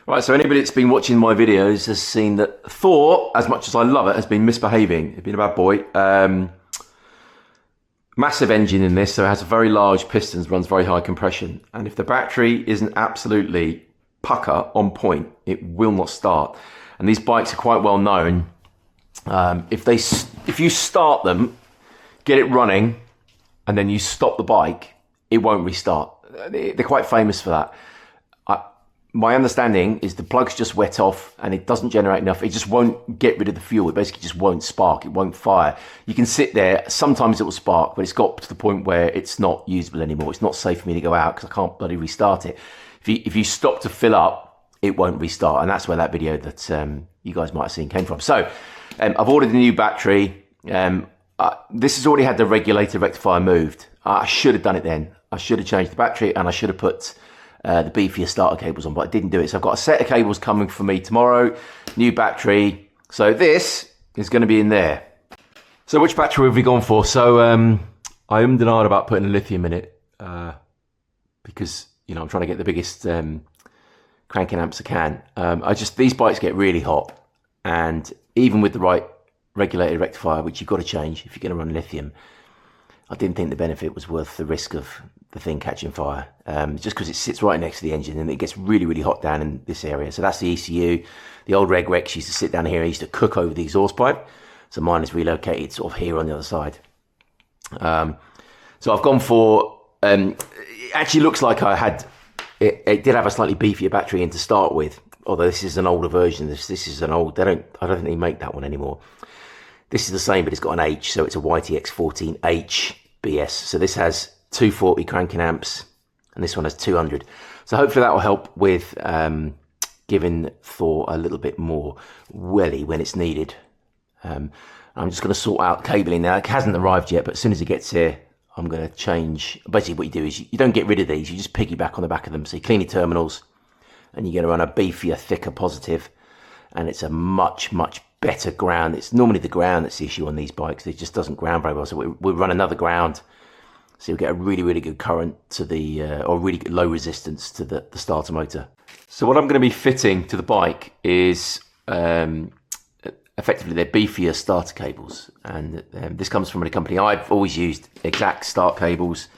Right, so anybody that's been watching my videos has seen that Thor, as much as I love it, has been misbehaving. He's been a bad boy. Massive engine in this, so it has a very large pistons, runs very high compression. And if the battery isn't absolutely pucker on point, it will not start. And these bikes are quite well known. If you start them, get it running, and then you stop the bike, it won't restart. They're quite famous for that. My understanding is the plugs just wet off and it doesn't generate enough. It just won't get rid of the fuel. It basically just won't spark. It won't fire. You can sit there. Sometimes it will spark, but it's got to the point where it's not usable anymore. It's not safe for me to go out because I can't bloody restart it. If you stop to fill up, it won't restart. And that's where that video that you guys might have seen came from. So I've ordered a new battery. This has already had the regulator rectifier moved. I should have done it then. I should have changed the battery and I should have put the beefier starter cables on, but I didn't do it. So I've got a set of cables coming for me tomorrow, new battery. So this is going to be in there. So which battery have we gone for? So I am denied about putting a lithium in it because, you know, I'm trying to get the biggest cranking amps I can. These bikes get really hot, and even with the right regulated rectifier, which you've got to change if you're going to run lithium, I didn't think the benefit was worth the risk of the thing catching fire, just because it sits right next to the engine and it gets really, really hot down in this area. So that's the ECU. The old Reg Rex used to sit down here. I used to cook over the exhaust pipe. So mine is relocated sort of here on the other side. So I've gone for, it actually looks like it did have a slightly beefier battery in to start with, although this is an older version. This is an old, I don't think they make that one anymore. This is the same, but it's got an H, so it's a YTX14H BS. So this has 240 cranking amps, and this one has 200. So hopefully that will help with giving Thor a little bit more welly when it's needed. I'm just going to sort out cabling now. It hasn't arrived yet, but as soon as it gets here, I'm going to change. Basically what you do is you don't get rid of these, you just piggyback on the back of them. So you clean your terminals, and you're going to run a beefier, thicker positive, and it's a much, much better ground. It's normally the ground that's the issue on these bikes. It just doesn't ground very well. So we'll run another ground, so you'll get a really, really good current to the, or really good low resistance to the starter motor. So what I'm going to be fitting to the bike is effectively they're beefier starter cables, and this comes from a company I've always used, Exact start cables.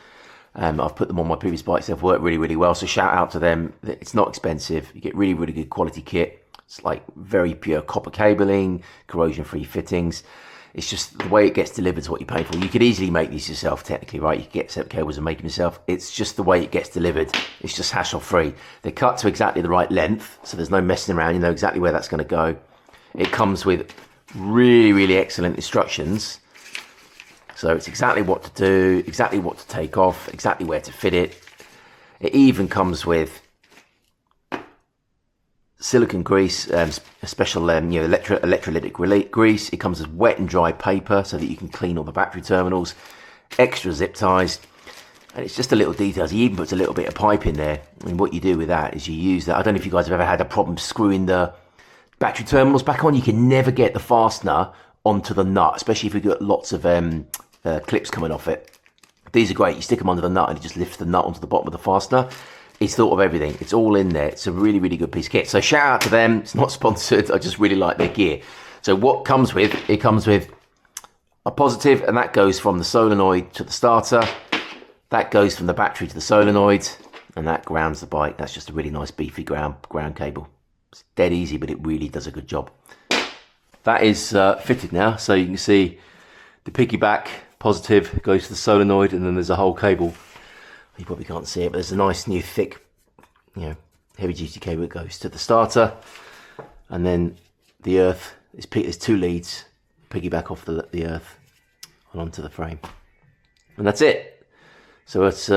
I've put them on my previous bikes. They've worked really, really well. So shout out to them. It's not expensive. You get really, really good quality kit. It's like very pure copper cabling, corrosion-free fittings. It's just the way it gets delivered is what you pay for. You could easily make these yourself, technically, right? You could get set cables and make them yourself. It's just the way it gets delivered. It's just hassle-free. They're cut to exactly the right length, so there's no messing around. You know exactly where that's going to go. It comes with really, really excellent instructions. So it's exactly what to do, exactly what to take off, exactly where to fit it. It even comes with silicone grease, a special electrolytic grease. It comes as wet and dry paper so that you can clean all the battery terminals. Extra zip ties, and it's just a little details. He even puts a little bit of pipe in there, and what you do with that is you use that. I don't know if you guys have ever had a problem screwing the battery terminals back on. You can never get the fastener onto the nut, especially if you've got lots of clips coming off it. These are great. You stick them under the nut and it just lifts the nut onto the bottom of the fastener. It's thought of everything. It's all in there. It's a really, really good piece of kit. So shout out to them. It's not sponsored. I just really like their gear. So what comes with, it comes with a positive, and that goes from the solenoid to the starter. That goes from the battery to the solenoid, and that grounds the bike. That's just a really nice beefy ground cable. It's dead easy, but it really does a good job. That is fitted now. So you can see the piggyback positive goes to the solenoid, and then there's a whole cable. You probably can't see it, but there's a nice new thick, heavy duty cable that goes to the starter, and then the earth is there's two leads, piggyback off the earth and onto the frame, and that's it. So let's see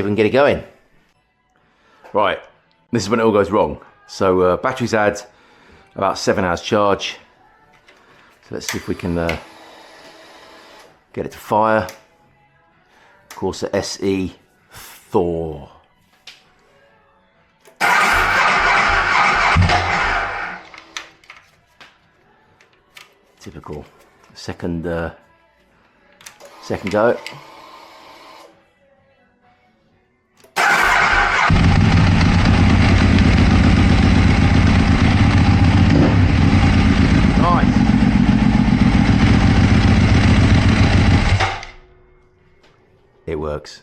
if we can get it going. Right, this is when it all goes wrong. So batteries had about 7 hours charge. So let's see if we can get it to fire. CORSE SE Thor. Typical. Second go. It works.